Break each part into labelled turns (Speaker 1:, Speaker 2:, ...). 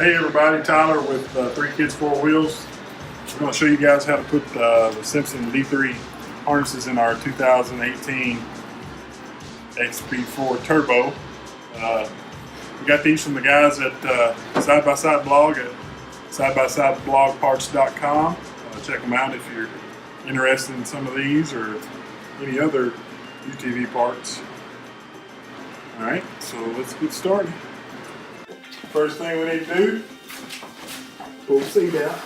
Speaker 1: Hey everybody, Tyler with 3 Kids 4 Wheels. I'm going to show you guys how to put the Simpson D3 harnesses in our 2018 XP4 Turbo. We got these from the guys at Side by Side Blog at sidebysideblogparts.com. Check them out if you're interested in some of these or any other UTV parts. Alright, so let's get started. First thing we need to do, pull the seat out.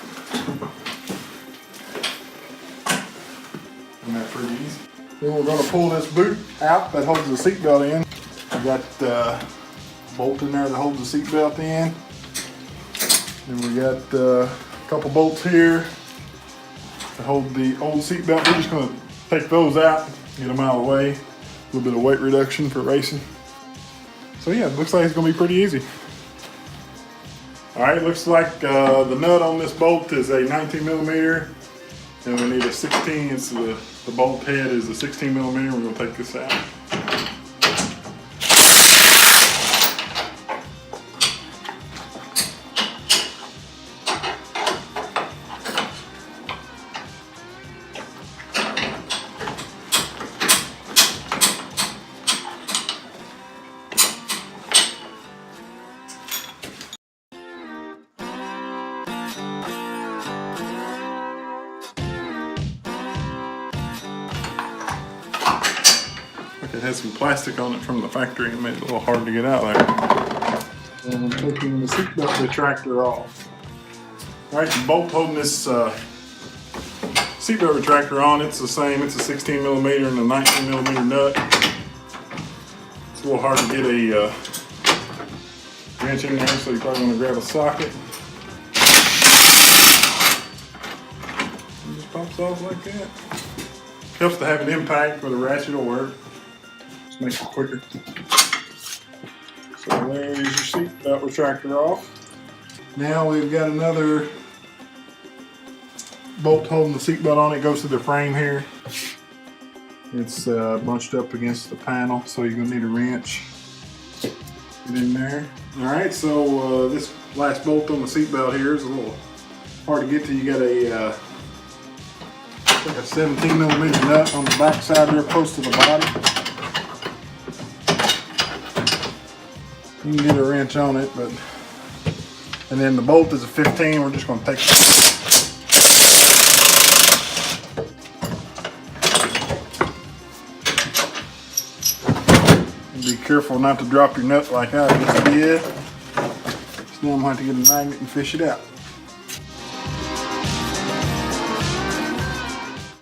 Speaker 1: Isn't that pretty easy? Then we're going to pull this boot out that holds the seat belt in. We got a bolt in there that holds the seat belt in. And we got a couple bolts here to hold the old seat belt. We're just going to take those out, get them out of the way. A little bit of weight reduction for racing. So yeah, it looks like it's going to be pretty easy. Alright, looks like the nut on this bolt is a 19 millimeter, and we need a 16, so the bolt head is a 16 millimeter. We're going to take this out. It has some plastic on it from the factory and made it a little hard to get out there. And I'm taking the seatbelt retractor off. Alright, the bolt holding this seatbelt retractor on, it's the same. It's a 16 millimeter and a 19 millimeter nut. It's a little hard to get a wrench in there, so you probably want to grab a socket. It just pops off like that. Helps to have an impact where the ratchet will work. Just makes it quicker. So there's your seat belt retractor off. Now we've got another bolt holding the seat belt on. It goes to the frame here. It's bunched up against the panel, so you're going to need a wrench. Get in there. Alright, so this last bolt on the seat belt here is a little hard to get to. You got a 17 millimeter nut on the back side there close to the body. You can get a wrench on it, but and then the bolt is a 15. We're just going to take it. Be careful not to drop your nut like I just did. So now I'm going to have to get a magnet and fish it out.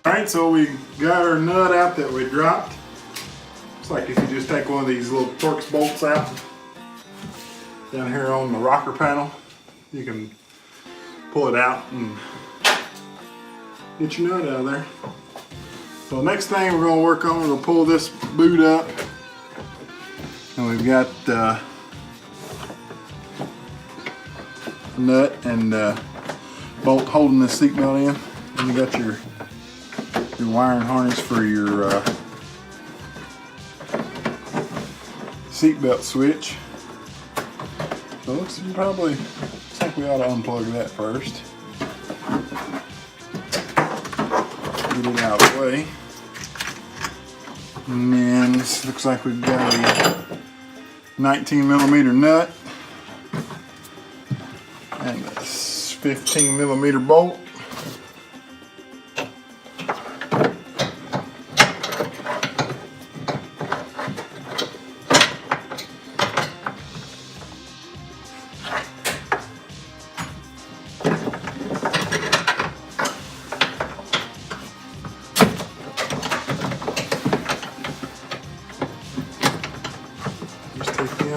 Speaker 1: Alright, so we got our nut out that we dropped. It's like if you just take one of these little Torx bolts out down here on the rocker panel, you can pull it out and get your nut out of there. So the next thing we're going to work on, we're going to pull this boot up. And we've got nut and bolt holding the seat belt in. And you got your wiring harness for your seat belt switch. So it looks probably, I think we ought to unplug that first. Get it out of the way. And then this looks like we've got a 19 millimeter nut and a 15 millimeter bolt.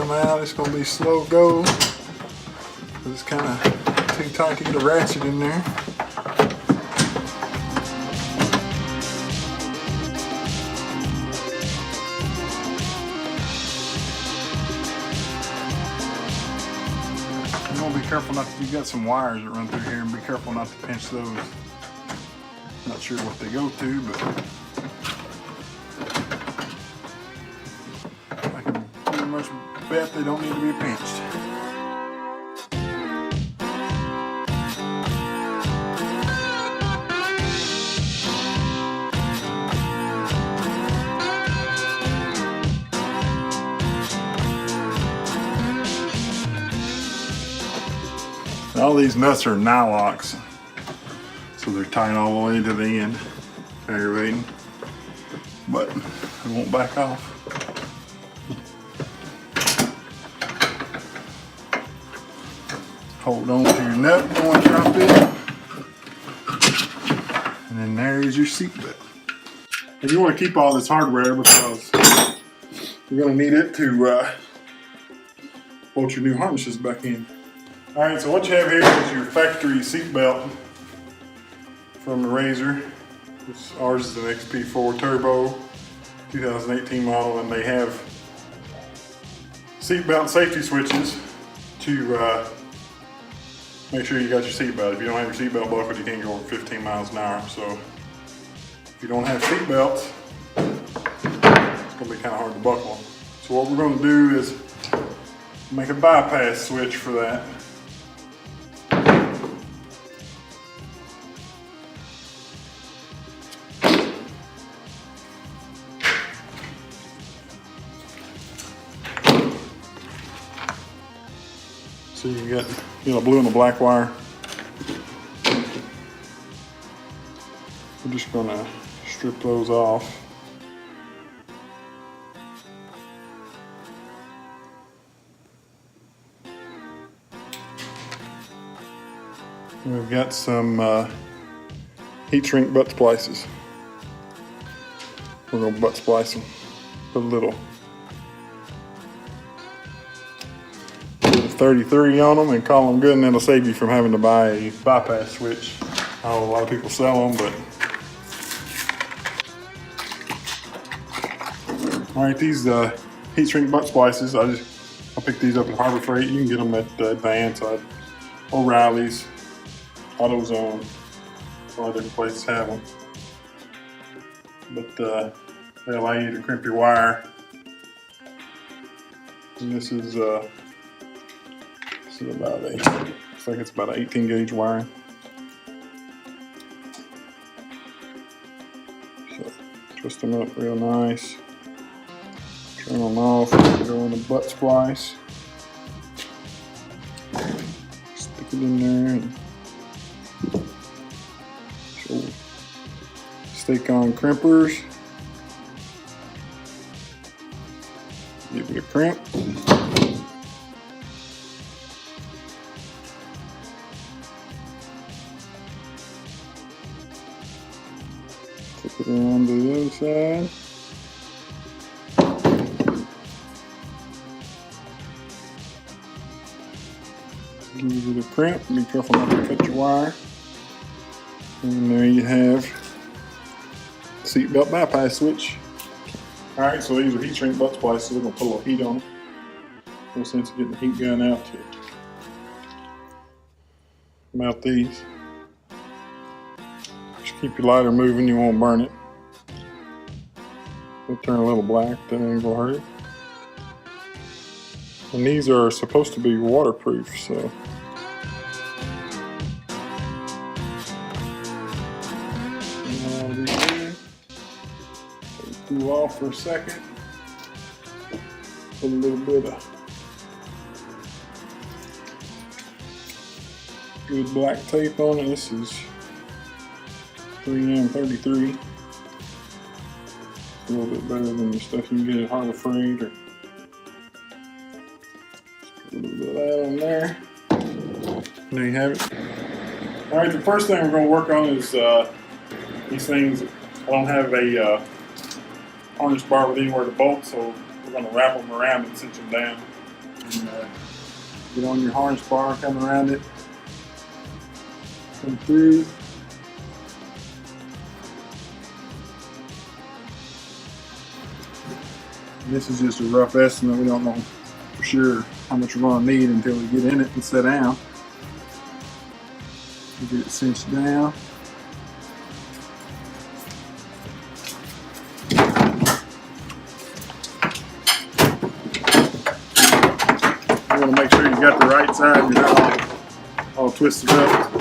Speaker 1: Out. It's going to be slow go because it's kind of too tight to get a ratchet in there. You're going to be careful not to, you got some wires that run through here, and be careful not to pinch those. Not sure what they go to, but I can pretty much bet they don't need to be pinched. All these nuts are nylocks, so they're tight all the way to the end, aggravating, but it won't back off. Hold on to your nut, you want to drop it, and then there is your seat belt. And you want to keep all this hardware because you're going to need it to bolt your new harnesses back in. Alright, so what you have here is your factory seat belt from the Razor. Ours is an XP4 Turbo 2018 model, and they have seat belt safety switches to make sure you got your seat belt. If you don't have your seat belt buckled, you can't go over 15 miles an hour. So if you don't have seat belts, it's going to be kind of hard to buckle. So what we're going to do is make a bypass switch for that. So you got, blue and the black wire. We're just gonna strip those off. We've got some heat shrink butt splices. We're gonna butt splice them. Put a little 33 on them and call them good, and that'll save you from having to buy a bypass switch. I know a lot of people sell them, but all right, these heat shrink butt splices, I picked these up at Harbor Freight. You can get them at Advance, O'Reilly's, AutoZone. A lot of different places have them, but they allow you to crimp your wire. And this is about looks like it's about an 18 gauge wiring. So twist them up real nice. Turn them off. Go in the butt splice. Stick it in there. And stick on crimpers. Give it a crimp. Take it around to the other side. Give it a crimp. Be careful not to cut your wire. And there you have the seatbelt bypass switch. Alright, so these are heat shrink butt splices. We're going to put a little heat on them. No sense of getting the heat gun out to mount these. Just keep your lighter moving, you won't burn it. It'll turn a little black, that ain't going to hurt it. And these are supposed to be waterproof, so. Cool off for a second. Put a little bit of good black tape on it. This is 3M33. A little bit better than the stuff you can get at Harbor Freight, or put a little bit of that on there. There you have it. All right, the first thing we're going to work on is these things. I don't have a harness bar with anywhere to bolt, so we're going to wrap them around and cinch them down. And, get on your harness bar, come around it, come through. And this is just a rough estimate. We don't know for sure how much we're going to need until we get in it and sit down. We get it cinched down. You want to make sure you got the right side, you're not all twisted up.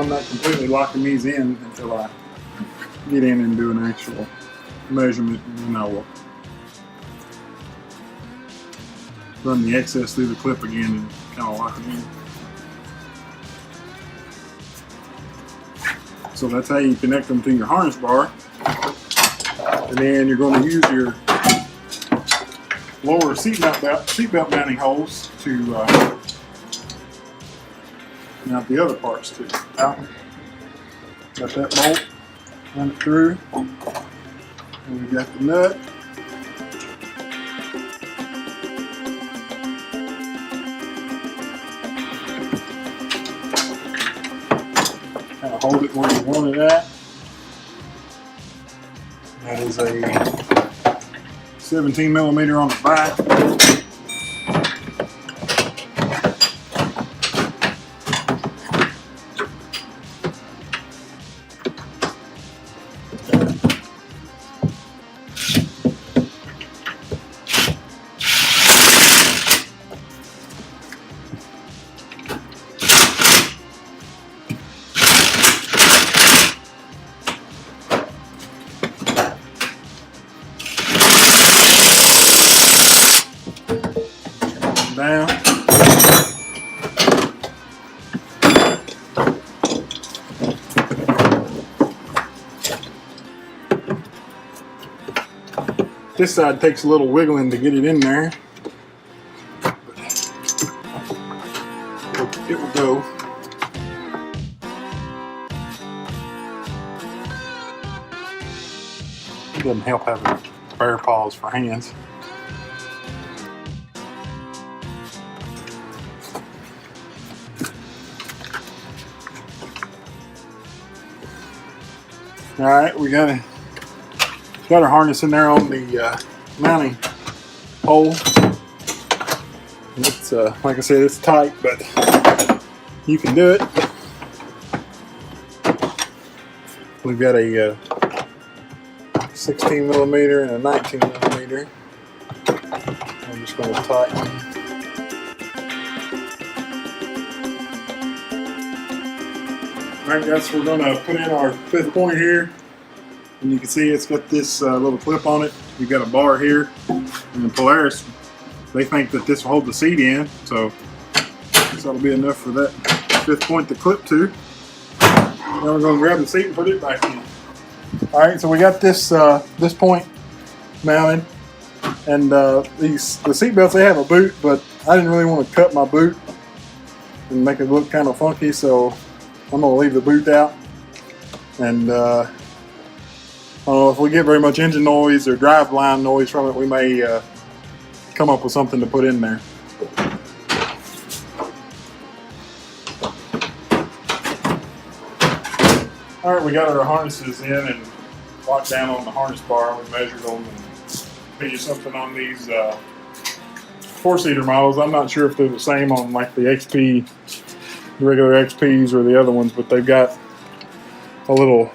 Speaker 1: I'm not completely locking these in until I get in and do an actual measurement, and then I will run the excess through the clip again and kind of lock it in. So that's how you connect them to your harness bar. And then you're going to use your lower seatbelt mounting holes to mount the other parts too. Got that bolt, run it through, and we got the nut. Kind of hold it where you want it at. That is a 17 millimeter on the back. Down. This side takes a little wiggling to get it in there. It will go. It doesn't help having bare paws for hands. All right, we got our harness in there on the mounting hole. It's like I said, it's tight, but you can do it. We've got a 16 millimeter and a 19 millimeter. I'm just going to tighten. Alright guys, so we're going to put in our 5th point here, and you can see it's got this little clip on it. You've got a bar here, and the Polaris, they think that this will hold the seat in, so that'll be enough for that 5th point to clip to. Now we're going to grab the seat and put it back in. Alright, so we got this this point mounted, and the seat belts, they have a boot, but I didn't really want to cut my boot and make it look kind of funky, so I'm going to leave the boot out, and I don't know if we get very much engine noise or drive line noise from it, we may come up with something to put in there. Alright, we got our harnesses in and locked down on the harness bar. We measured them and figured something on these 4-seater models. I'm not sure if they're the same on like the XP, the regular XPs or the other ones, but they've got a little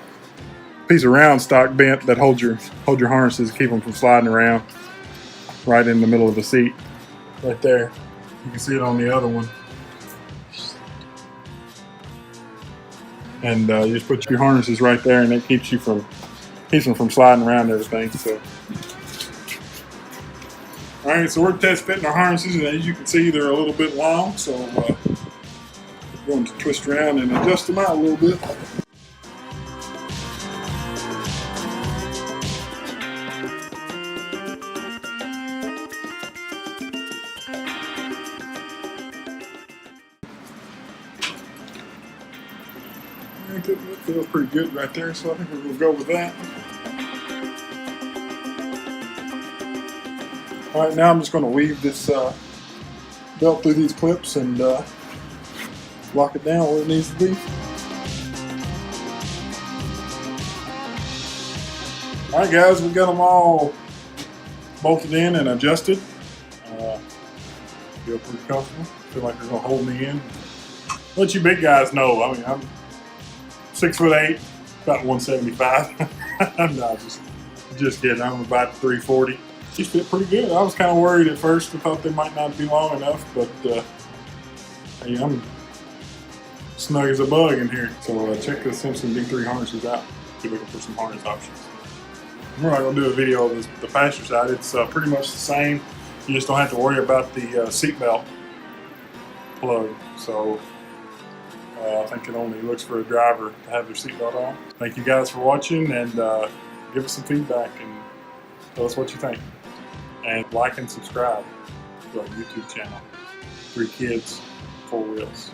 Speaker 1: piece of round stock bent that holds your harnesses, keep them from sliding around right in the middle of the seat, right there. You can see it on the other one. And you just put your harnesses right there, and it keeps them from sliding around and everything. So, all right, so we're test fitting our harnesses, and as you can see, they're a little bit long. So we're going to twist around and adjust them out a little bit. That feels pretty good right there, so I think we're going to go with that. Alright, now I'm just going to weave this belt through these clips and lock it down where it needs to be. Alright guys, we got them all bolted in and adjusted. Feel pretty comfortable. Feel like they're going to hold me in. Let you big guys know, I mean, I'm 6'8", about 175. I'm not just kidding. I'm about 340. These fit pretty good. I was kind of worried at first. I thought they might not be long enough, but hey, snug as a bug in here. So check the Simpson D3 harnesses out if you're looking for some harness options. We're not going to do a video of the passenger side. It's pretty much the same. You just don't have to worry about the seatbelt plug. So I think it only looks for a driver to have their seatbelt on. Thank you guys for watching, and give us some feedback and tell us what you think. And like and subscribe to our YouTube channel, 3 Kids, 4 Wheels.